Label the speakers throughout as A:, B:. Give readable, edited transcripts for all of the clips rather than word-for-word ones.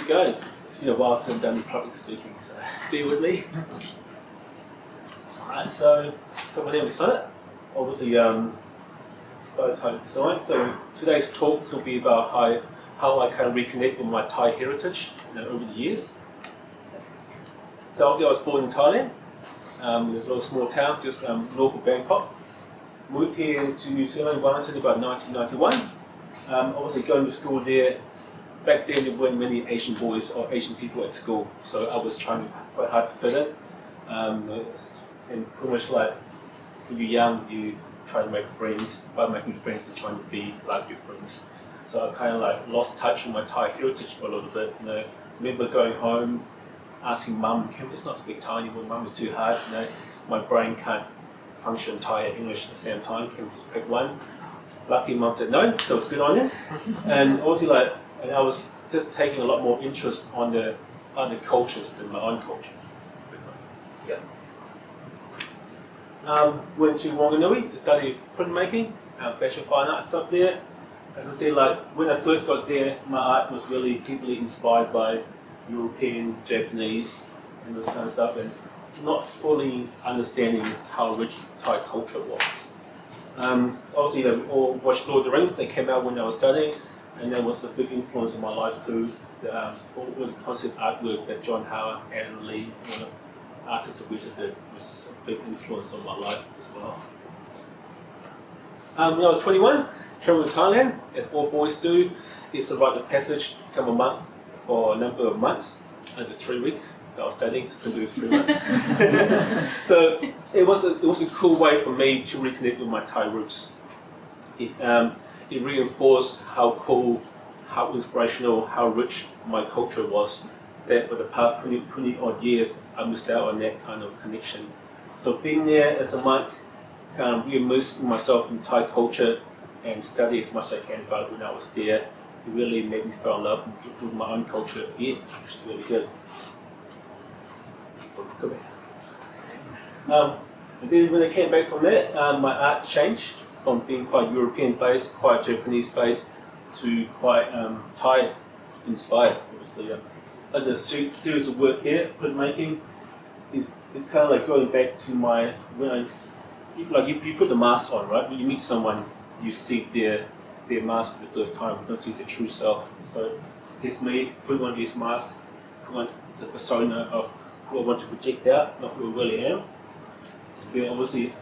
A: go. It's been a while since I've done public speaking, so bear with me. Alright, so my name is Sanit. Obviously, Spicythaidesign. So today's talk is going to be about how I can reconnect with my Thai heritage over the years. So obviously I was born in Thailand. There's a little small town just north of Bangkok. Moved here to New Zealand, Wellington, about 1991. Obviously going to school there. Back then there weren't many Asian boys or Asian people at school, so I was trying quite hard to fit in. And pretty much like when you're young, you try to make friends. By making friends, you're trying to be like your friends. So I kind of like lost touch with my Thai heritage for a little bit. Remember going home, asking Mum, "Can we just not speak Thai anymore? Mum is too hard. My brain can't function Thai and English at the same time. Can we just pick one?" Lucky Mum said no, so it's good on you. And also and I was just taking a lot more interest on the other cultures than my own culture. Yeah. Went to Wanganui to study printmaking, Bachelor of Fine Arts up there. As I said, when I first got there, my art was really deeply inspired by European, Japanese, and those kind of stuff, and not fully understanding how rich Thai culture was. Obviously, we all watched Lord of the Rings. They came out when I was studying, and that was a big influence on my life too. All the concept artwork that John Howard and Lee, artists of Weta did, was a big influence on my life as well. When I was 21, traveled to Thailand, as all boys do. It's a rite of passage to become a monk for a number of months, over 3 weeks. I was studying, so I couldn't do 3 months. So it was a cool way for me to reconnect with my Thai roots. It reinforced how cool, how inspirational, how rich my culture was. That for the past 20 odd years, I missed out on that kind of connection. So being there as a monk, re-immerse myself in Thai culture and study as much as I can about it when I was there. It really made me fall in love with my own culture again, which is really good. And then when I came back from that, my art changed from being quite European-based, quite Japanese-based, to quite Thai-inspired, obviously. The series of work here, printmaking, is kind of like going back to you put the mask on, right? When you meet someone, you see their mask for the first time, you don't see their true self. So here's me, putting on these masks, putting on the persona of who I want to project out, not who I really am. Then obviously,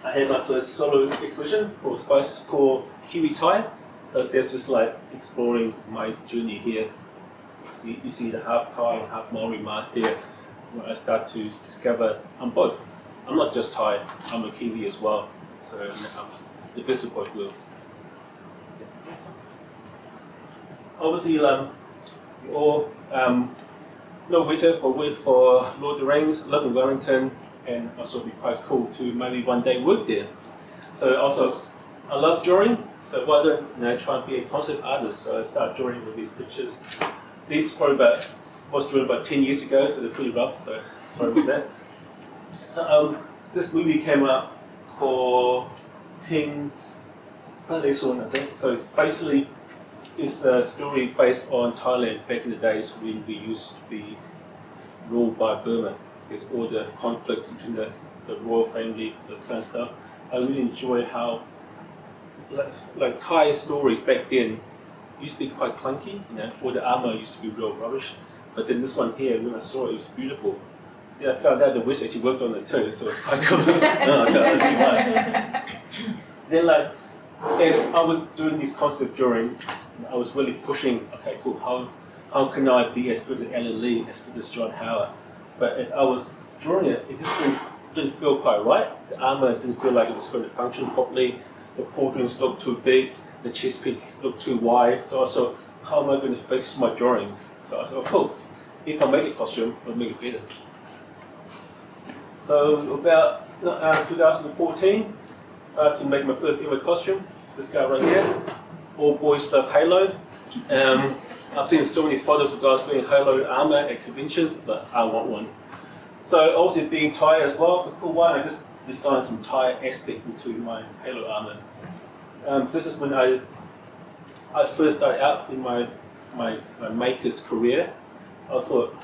A: I had my first solo exhibition called Kiwi Thai. That's just like exploring my journey here. You see the half Thai and half Maori mask there, where I start to discover I'm both. I'm not just Thai, I'm a Kiwi as well. So I'm the best of both worlds. Obviously, you all know Weta for Lord of the Rings, live in Wellington, and also it'd be quite cool to maybe one day work there. So also, I love drawing, so why don't I try and be a concept artist? So I start drawing with these pictures. These was drawn about 10 years ago, so they're pretty rough, so sorry about that. So this movie came out called Ping Panther, I think. So it's a story based on Thailand back in the days when we used to be ruled by Burma. There's all the conflicts between the royal family, that kind of stuff. I really enjoy how like Thai stories back then used to be quite clunky, all the armor used to be real rubbish. But then this one here, when I saw it, it was beautiful. Then I found out the witch actually worked on it too, so it's quite cool. No, I don't see why. Then as I was doing this concept drawing, I was really pushing, okay, cool, how can I be as good as Alan Lee, as good as John Howard? But if I was drawing it, it just didn't feel quite right. The armor didn't feel like it was going to function properly. The pauldrons looked too big. The chest piece looked too wide. So I thought, how am I going to fix my drawings? So I thought, cool, if I make a costume, I'll make it better. So about 2014, started to make my first ever costume. This guy right here. All boys love Halo. I've seen so many photos of guys wearing Halo armor at conventions, but I want one. So obviously being Thai as well, the cool one, I just designed some Thai aspect into my Halo armor. This is when I first started out in my my maker's career, I thought,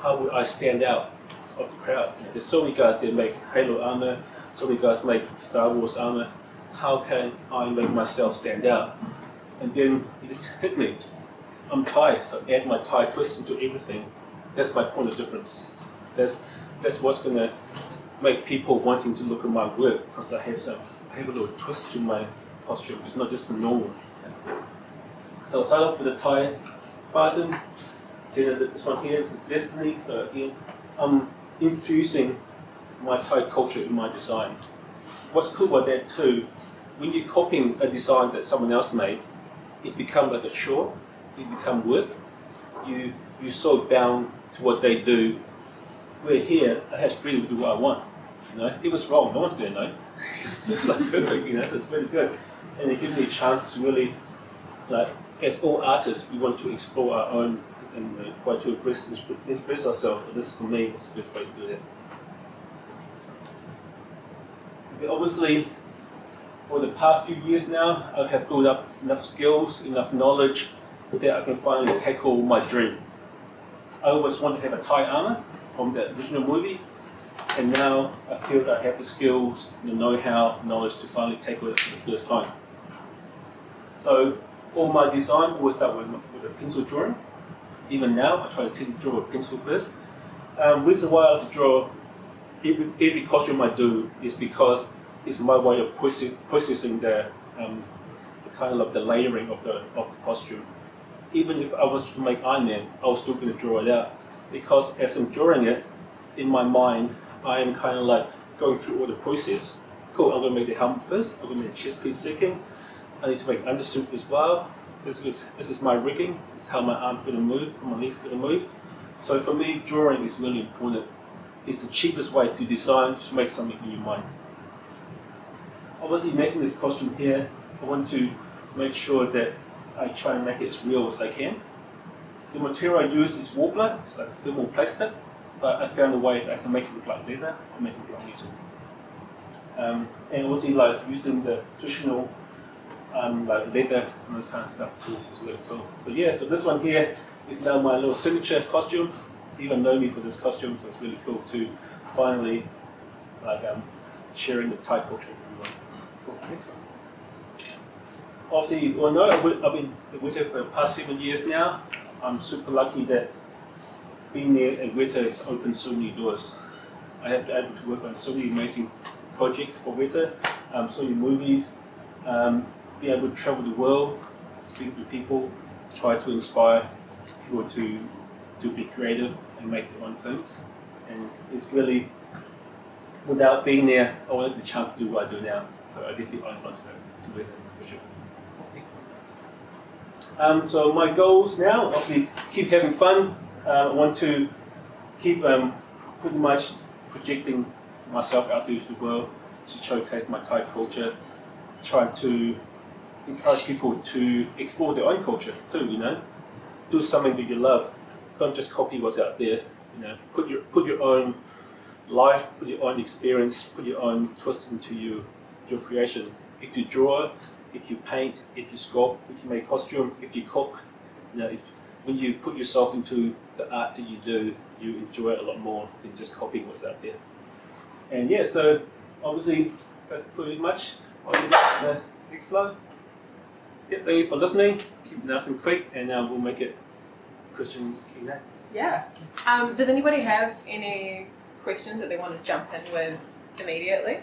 A: how would I stand out of the crowd? There's so many guys that make Halo armor, so many guys make Star Wars armor. How can I make myself stand out? And then it just hit me. I'm Thai, so add my Thai twist into everything. That's my point of difference. That's what's gonna make people wanting to look at my work, because I have a little twist to my costume. It's not just normal. So I started off with a Thai Spartan. Then this one here is Destiny. So again, I'm infusing my Thai culture in my design. What's cool about that too, when you're copying a design that someone else made, it becomes like a chore, it becomes work. You're so bound to what they do. Where here, I have freedom to do what I want. It was wrong, no one's going to know. It's just like perfect, it's very good. And it gives me a chance to really, as all artists, we want to explore our own and try to express ourselves. And this, for me, is the best way to do that. Okay, obviously, for the past few years now, I have built up enough skills, enough knowledge that I can finally tackle my dream. I always wanted to have a Thai armor from the original movie, and now I feel that I have the skills, the know-how, knowledge to finally tackle it for the first time. So all my design always start with a pencil drawing. Even now, I try to draw with pencil first. Reason why I like to draw every costume I do is because it's my way of processing the kind of the layering of the costume. Even if I was to make Iron Man, I was still going to draw it out, because as I'm drawing it, in my mind, I am kind of like going through all the process. Cool, I'm going to make the helmet first, I'm going to make the chest piece second, I need to make undersuit as well. This is my rigging, this is how my arm's going to move, my leg's going to move. So for me, drawing is really important. It's the cheapest way to design, to make something in your mind. Obviously, making this costume here, I want to make sure that I try and make it as real as I can. The material I use is Warbler, it's like thermal plastic, but I found a way that I can make it look like leather, or make it look like metal. And also using the traditional like leather and those kind of stuff too, is really cool. So yeah, so this one here is now my little signature costume. People know me for this costume, so it's really cool to finally sharing the Thai culture with everyone. Cool. Next one. Obviously, well, no, I've been at Weta for the past 7 years now. I'm super lucky that being there at Weta has opened so many doors. I have been able to work on so many amazing projects for Weta, so many movies, be able to travel the world, speak to people, try to inspire people to be creative and make their own things. And it's really, without being there, I wanted the chance to do what I do now. So I definitely owe much to Weta especially. So my goals now, obviously, keep having fun. I want to keep pretty much projecting myself out there to the world to showcase my Thai culture, try to encourage people to explore their own culture too, do something that you love. Don't just copy what's out there, put your own life, put your own experience, put your own twist into your creation. If you draw, if you paint, if you sculpt, if you make costume, if you cook, it's when you put yourself into the art that you do, you enjoy it a lot more than just copying what's out there. And yeah, so obviously that's pretty much what it is. Next slide. Yeah, thank you for listening. Keep it nice and quick, and we'll make it Christian Q&A.
B: Yeah. Does anybody have any questions that they want to jump in with immediately?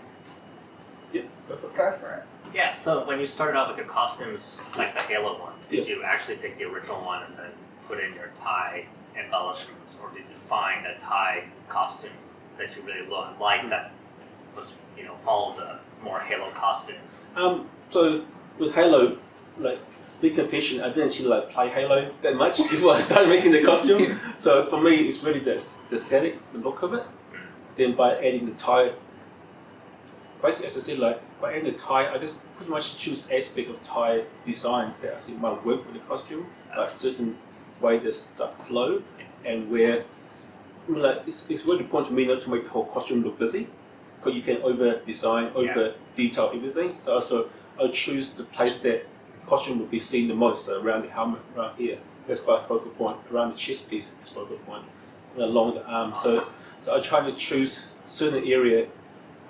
A: Yeah, go for it.
B: Go for it.
C: Yeah, so when you started out with your costumes, like the Halo one, did you actually take the original one and then put in your Thai embellishments, or did you find a Thai costume that you really liked that was, followed the more Halo costume?
A: So with Halo, big confession, I didn't actually play Halo that much before I started making the costume. So for me, it's really the aesthetic, the look of it. Then by adding the Thai, basically, as I said, by adding the Thai, I just pretty much choose aspect of Thai design that I think might work with the costume, like certain way this stuff flow, and where it's really important to me not to make the whole costume look busy, because you can over design, over detail everything. So I choose the place that the costume will be seen the most, so around the helmet, around here. that's quite a focal point. Around the chest piece is focal point, and along the arm. So I try to choose certain area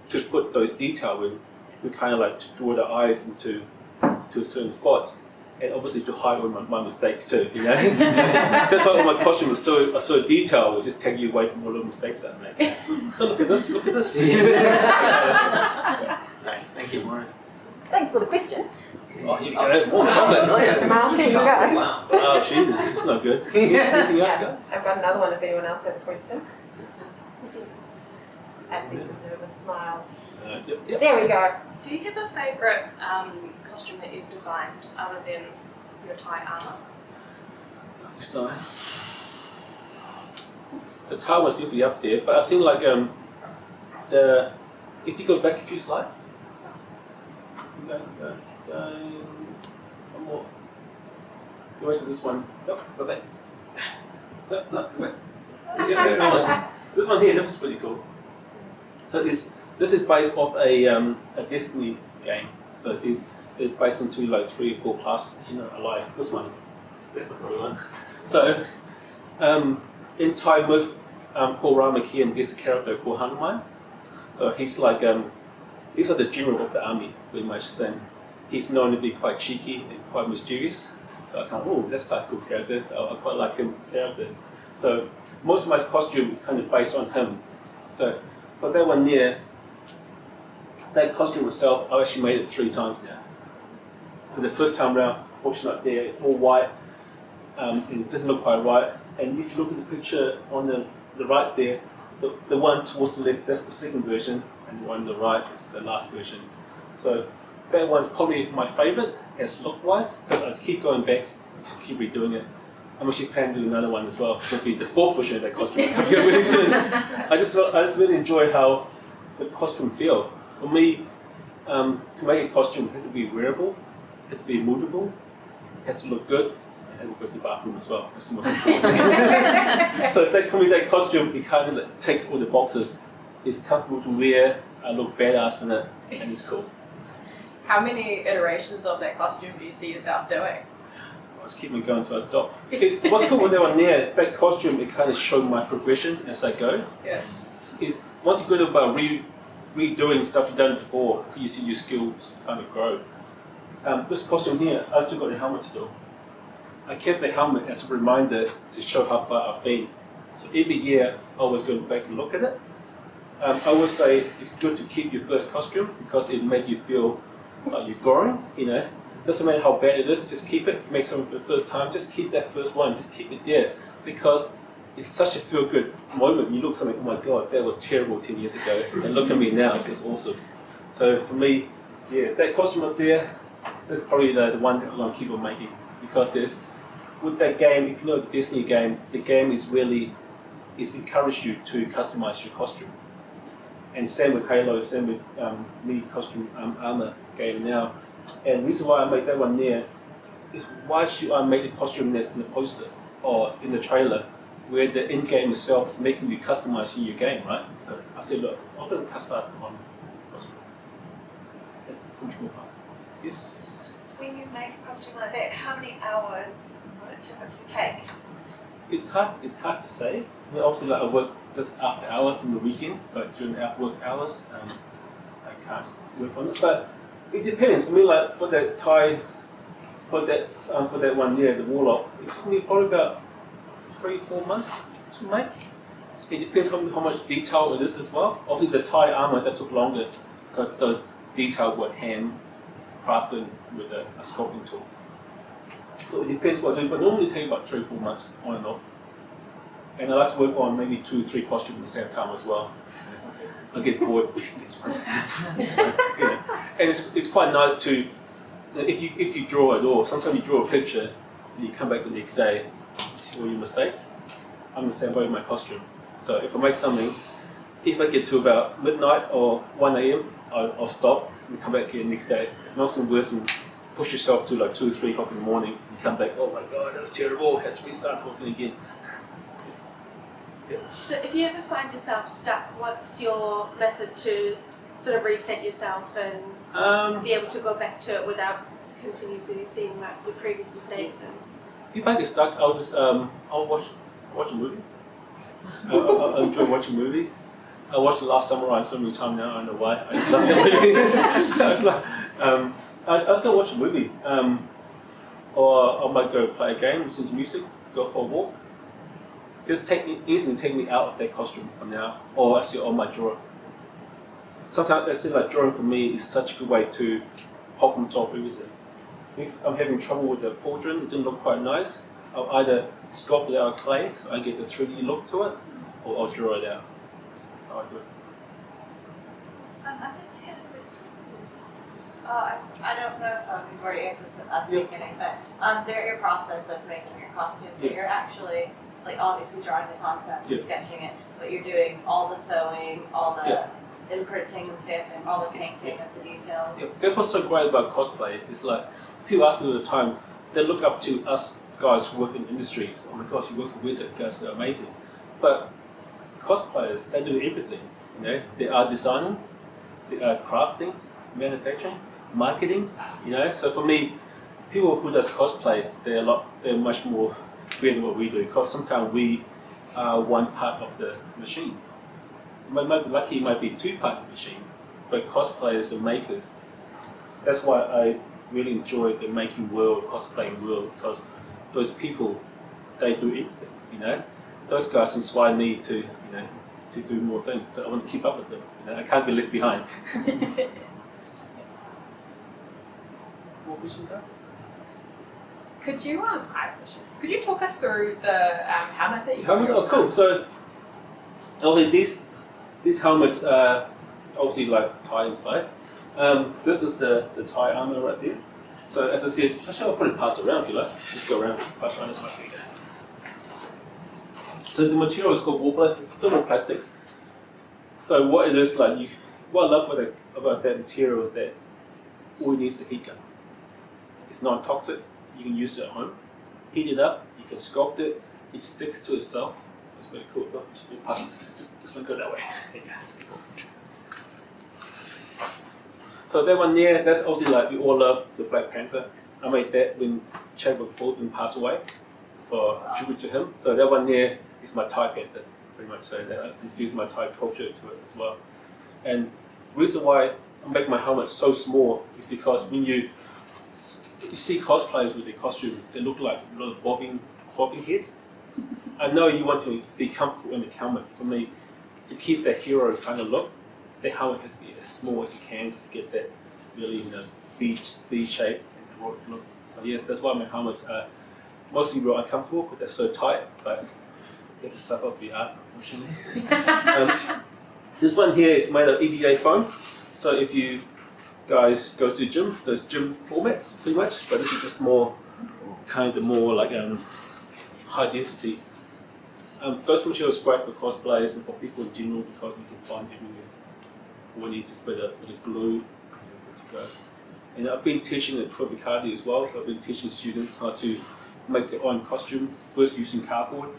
A: to put those detail in. We kind of like to draw the eyes into certain spots, and obviously to hide all my mistakes too. You know, that's why all my costumes are so detailed. It just take you away from all the mistakes that I make. Oh, look at this! Look at this!
C: Nice, thank you, Morris.
D: Thanks for the question.
A: Oh, here we go. Oh, chocolate!
D: Well, there you go.
C: Wow.
A: Oh, Jesus, it's not good. Anything else, guys?
B: I've got another one if anyone else has a question. I see some nervous smiles.
A: Yep.
D: There we go.
E: Do you have a favourite costume that you've designed other than your Thai armour?
A: Design. The tile was definitely up there, but I think like if you go back a few slides, go, one more. Go back to this one. Nope, go back. No, go back. Yeah, this one here, this is pretty cool. So this is based off a Destiny game. So it's based into like 3 or 4 plus, alive. This one, that's my favorite one. So in Thai myth, Paul Ramakian gets a character called Hanuman. So he's like the general of the army, pretty much. Then he's known to be quite cheeky and quite mysterious. So I kind of, that's quite a cool character. So I quite like him as a character. So most of my costume is kind of based on him. So for that one here, that costume itself, I actually made it 3 times now. So the first time round, unfortunately not there, it's all white, and it doesn't look quite right. And if you look at the picture on the right there, the one towards the left, that's the second version, and the one on the right is the last version. So that one's probably my favorite as look-wise, because I just keep going back, just keep redoing it. I'm actually planning to do another one as well. It'll be the 4th version of that costume coming up really soon. I just really enjoy how the costume feel. For me, to make a costume, it had to be wearable, it had to be movable, it had to look good, and it had to go to the bathroom as well. That's the most important thing. So for me, that costume, it kind of takes all the boxes. It's comfortable to wear, I look badass in it, and it's cool.
B: How many iterations of that costume do you see yourself doing?
A: I was keeping going until I stop. What's cool when they were near that costume, it kind of showed my progression as I go.
B: Yeah.
A: Once you go about redoing stuff you've done before, you see your skills kind of grow. This costume here, I still got the helmet still. I kept the helmet as a reminder to show how far I've been. So every year, I always go back and look at it. I always say it's good to keep your first costume because it makes you feel like you're growing, Doesn't matter how bad it is, just keep it. Make something for the first time, just keep that first one, just keep it there. Because it's such a feel-good moment. You look something, oh my God, that was terrible 10 years ago. And look at me now, it's just awesome. So for me, that costume up there, that's probably the one that I'm going to keep on making. Because with that game, if you know the Disney game, the game is really, it's encouraged you to customize your costume. And same with Halo, same with me costume armor game now. And the reason why I make that one there is why should I make the costume that's in the poster or in the trailer where the in-game itself is making you customize your game, right? So I said, look, I'm going to customize my costume. That's much more fun. Yes?
E: When you make a costume like that, how many hours would it typically take?
A: It's hard to say. I mean, obviously, I work just after hours in the weekend, but during work hours, I can't work on it. But it depends. I mean, like for that for that one year, the Warlock, it took me probably about 3-4 months to make. It depends on how much detail it is as well. Obviously, the Thai armor that took longer because those details were hand crafted with a sculpting tool. So it depends what I do, but normally it takes about 3-4 months on and off. And I like to work on maybe 2-3 costumes at the same time as well. I get bored. And it's quite nice to, if you draw it or sometimes you draw a picture and you come back the next day, you see all your mistakes. I'm the same way with my costume. So if I make something, if I get to about midnight or 1 a.m., I'll stop and come back here the next day. It's nothing worse than push yourself to like 2 or 3 o'clock in the morning and come back, oh my God, that's terrible, I have to restart the whole thing again. Yeah.
E: So if you ever find yourself stuck, what's your method to sort of reset yourself and be able to go back to it without continuously seeing like the previous mistakes? And
A: if I get stuck, I'll just I'll watch a movie. I enjoy watching movies. I watched The Last Samurai so many times now. I don't know why. I just love that movie. I was gonna watch a movie, or I might go play a game, listen to music, go for a walk. Just instantly take me out of that costume for now, or I see it on my drawer. Sometimes I feel like drawing for me is such a good way to problem solve everything. If I'm having trouble with the portrait, it didn't look quite nice, I'll either sculpt it out of clay so I get the 3D look to it, or I'll draw it out. That's how I do it.
F: I think I had a question. I don't know if you've already answered this at the beginning, but throughout your process of making your costumes, so you're actually like obviously drawing the concept and sketching it, but you're doing all the sewing, all the imprinting and stamping, all the painting of the details.
A: Yeah, that's what's so great about cosplay. It's like people ask me all the time. They look up to us guys who work in industries. Oh my gosh, you work for Weta, you guys are amazing. But cosplayers, they do everything. You know, they are designing, they are crafting, manufacturing, marketing. You know, so for me, people who does cosplay, they're much more great than what we do. Because sometimes we are one part of the machine. You might be lucky, it might be two part of the machine. But cosplayers and makers, that's why I really enjoy the making world, cosplaying world, because those people, they do everything. You know, those guys inspire me to, you know, to do more things. But I want to keep up with them. You know, I can't be left behind. More question, guys?
B: Could you I have a question. Could you talk us through the helmets that you got?
A: Helmets? Oh, cool. So, these helmets are obviously like Thai inspired. This is the Thai armor right there. So as I said, actually I'll put it pass around if you like. Let's go around, pass around this way. So the material is called Weta. It's thermoplastic. So what it is like, what I love about that material is that all it needs is a heat gun. It's non-toxic. You can use it at home. Heat it up. You can sculpt it. It sticks to itself. So it's very cool. Look, just one go that way. There you go. So that one there, that's obviously like we all love the Black Panther. I made that when Chadwick Boseman passed away for a tribute to him. So that one there is my Thai Panther, pretty much. So that I infused my Thai culture to it as well. And the reason why I make my helmet so small is because when you see cosplayers with their costume, they look like a little bobbing head. I know you want to be comfortable in the helmet. For me, to keep that hero kind of look, the helmet has to be as small as you can to get that really, you know, V shape and heroic look. So yes, that's why my helmets are mostly real uncomfortable because they're so tight, but you have to suffer for the art, unfortunately. This one here is made of EVA foam. So if you guys go to the gym, there's gym formats pretty much, but this is just more kind of more like high density. Those materials are great for cosplayers and for people in general because you can find everywhere. When you just put a glue, good to go. And I've been teaching at CreativeMornings as well, so I've been teaching students how to make their own costume, first using cardboard.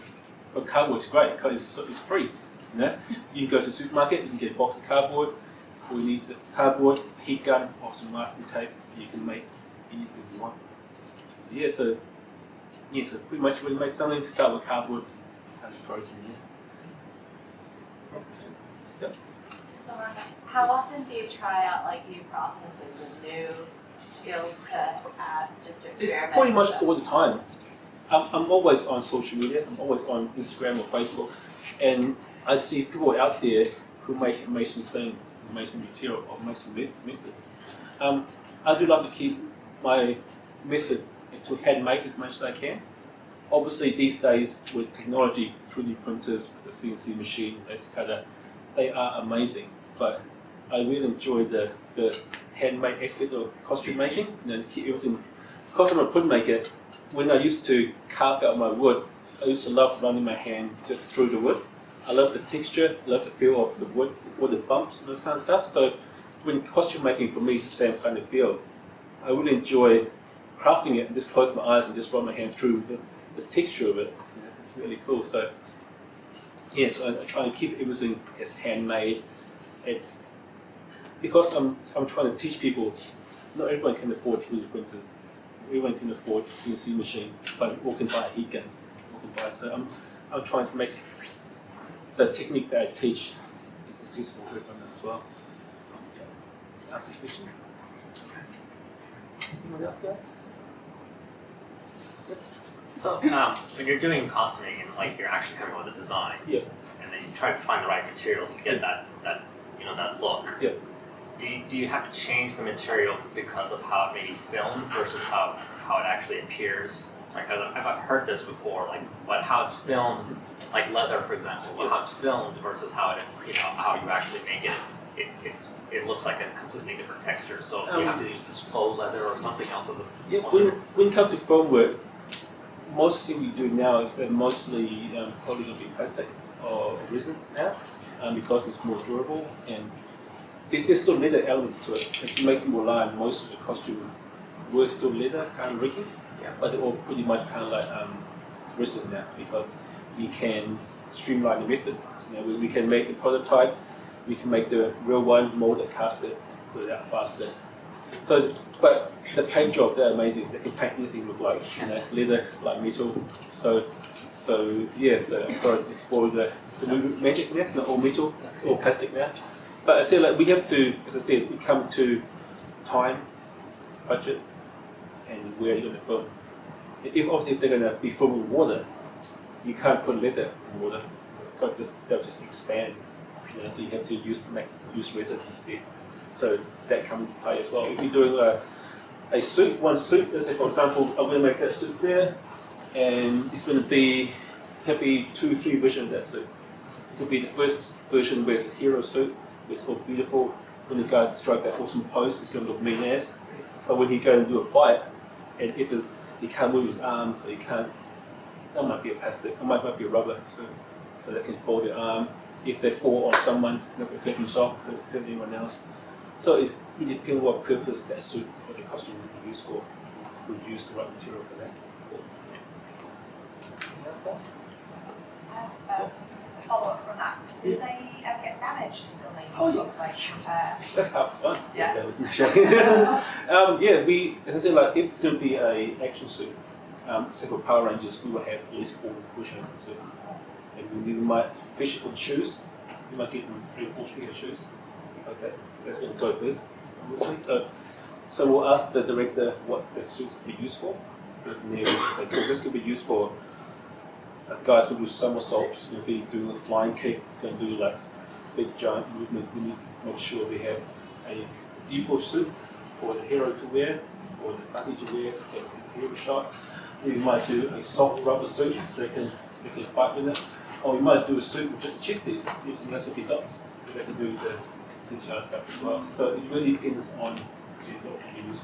A: But cardboard's great because it's free. You know, you can go to the supermarket, you can get a box of cardboard. All you need is a cardboard, heat gun, or some masking tape, and you can make anything you want. So so pretty much when you make something, start with cardboard, and approach it. Yep.
F: How often do you try out like new processes and new skills to add just to experiment?
A: It's pretty much all the time. I'm always on social media. I'm always on Instagram or Facebook, and I see people out there who make amazing things, amazing material, or amazing method. I do like to keep my method to handmade as much as I can. Obviously, these days with technology, 3D printers, the CNC machine, laser cutter, they are amazing. But I really enjoy the handmade aspect of costume making. You know, keep everything. Because I'm a printmaker, when I used to carve out my wood, I used to love running my hand just through the wood. I love the texture, I love the feel of the wood, all the bumps and those kind of stuff. So when costume making for me is the same kind of feel. I really enjoy crafting it and just close my eyes and just run my hand through the texture of it. You know, it's really cool. So yes, I try and keep everything as handmade. It's because I'm trying to teach people. Not everyone can afford 3D printers. everyone can afford a CNC machine, but all can buy a heat gun. All can buy. So I'm trying to make the technique that I teach is accessible to everyone as well. Ask a question. Anyone else, guys?
C: So when you're doing costuming and like you're actually coming up with a design,
A: Yeah.
C: and then you try to find the right material to get that look.
A: Yeah.
C: Do you have to change the material because of how it may be filmed versus how it actually appears? Like I've heard this before, like but how it's filmed, like leather for example, but how it's filmed versus how how you actually make it. It looks like a completely different texture. So you have to use this faux leather or something else as a
A: when it comes to foam work, most things we do now they're mostly probably going to be plastic or resin now because it's more durable and there's still leather elements to it. And to make it more line, most of the costume were still leather, kind of rigging, but they're all pretty much kind of like resin now because we can streamline the method. We can make the prototype, we can make the real one, mold it, cast it, put it out faster. So, but the paint job, they're amazing. They can paint anything look like leather, like metal. So I'm sorry to spoil the magic now. It's not all metal, it's all plastic now. But I say like we have to, as I said, we come to time, budget, and where you're going to film. If they're going to be filming water, you can't put leather in water. They'll just expand. So you have to use resin instead. So that comes into play as well. If you're doing a suit, one suit, let's say for example, I'm going to make a suit there, and it's going to be 2, 3 versions of that suit. It could be the first version where it's a hero suit, where it's all beautiful. When the guy strike that awesome pose, it's going to look mean ass. But when he goes and do a fight, and if he can't move his arms, or he can't, that might be a plastic, it might be a rubber suit, so they can fold their arm. If they fall on someone, they're not going to hurt themselves, hurt anyone else. So it depends on what purpose that suit or the costume would be used for. We'll use the right material for that. Anything else, guys?
G: A follow-up from that. Do they ever get damaged filming?
A: Oh, yeah. That's half fun.
G: Yeah.
A: As I said, like if it's going to be an action suit, say for Power Rangers, we will have at least 4 versions of the suit. And we might fish for the shoes. You might get 3 or 4 pairs of shoes. Okay, that's going to go first, obviously. So we'll ask the director what the suits will be used for. This could be used for a guy's going to do somersaults, he's going to be doing a flying kick, it's going to do like big giant movement. We need to make sure we have a default suit for the hero to wear, or the study to wear, so it's a hero shot. We might do a soft rubber suit so they can fight with it. Or we might do a suit with just a chest piece, using that's what he does, so they can do the CGI stuff as well. So it really depends on what you use.